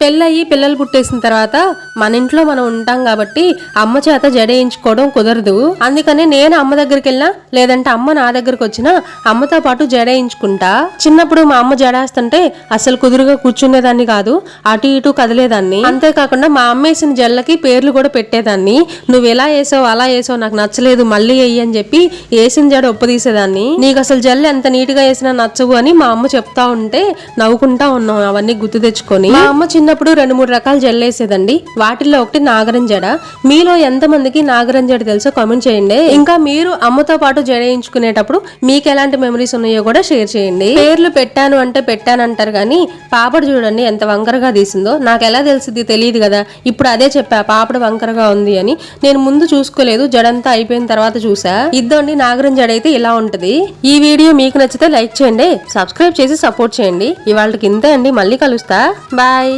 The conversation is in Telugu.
పెళ్ళయి పిల్లలు పుట్టేసిన తర్వాత మన ఇంట్లో మనం ఉంటాం కాబట్టి అమ్మ చేత జడేయించుకోవడం కుదరదు. అందుకని నేను అమ్మ దగ్గరికి వెళ్ళినా లేదంటే అమ్మ నా దగ్గరకు వచ్చినా అమ్మతో పాటు జడేయించుకుంటా. చిన్నప్పుడు మా అమ్మ జడేస్తుంటే అసలు కుదురుగా కూర్చునేదాన్ని కాదు, అటు ఇటు కదిలేదాన్ని. అంతేకాకుండా మా అమ్మ వేసిన జడలకి పేర్లు కూడా పెట్టేదాన్ని. నువ్వు ఎలా వేసావు అలా వేసావు నాకు నచ్చలేదు మళ్ళీ వేయి అని చెప్పి వేసిన జడ ఒప్పదీసేదాన్ని. నీకు అసలు జల్లు ఎంత నీట్ గా వేసినా నచ్చవు అని మా అమ్మ చెప్తా ఉంటే నవ్వుకుంటా ఉన్నాం అవన్నీ గుర్తు తెచ్చుకొని. మా అమ్మ చిన్నప్పుడు 2-3 రకాల జడలేసేదండి. వాటిల్లో ఒకటి నాగరం జడ. మీలో ఎంత మందికి నాగరం జడ తెలుసో కామెంట్ చేయండి. ఇంకా మీరు అమ్మతో పాటు జడేయించుకునేటప్పుడు మీకు ఎలాంటి మెమరీస్ ఉన్నాయో కూడా షేర్ చేయండి. పేర్లు పెట్టాను అంటే పెట్టానంటారు కానీ పాపడు చూడండి ఎంత వంకరగా తీసిందో. నాకు ఎలా తెలిసింది తెలియదు కదా, ఇప్పుడు అదే చెప్పా పాపడు వంకరగా ఉంది అని. నేను ముందు చూసుకోలేదు, జడంతా అయిపోయిన తర్వాత చూసా. ఇద్దండి నాగరం జడ అయితే ఇలా ఉంటది. ఈ వీడియో మీకు నచ్చితే లైక్ చేయండి, సబ్స్క్రైబ్ చేసి సపోర్ట్ చేయండి. ఇవాళకి ఇంతే అండి, మళ్ళీ కలుస్తా, బాయ్.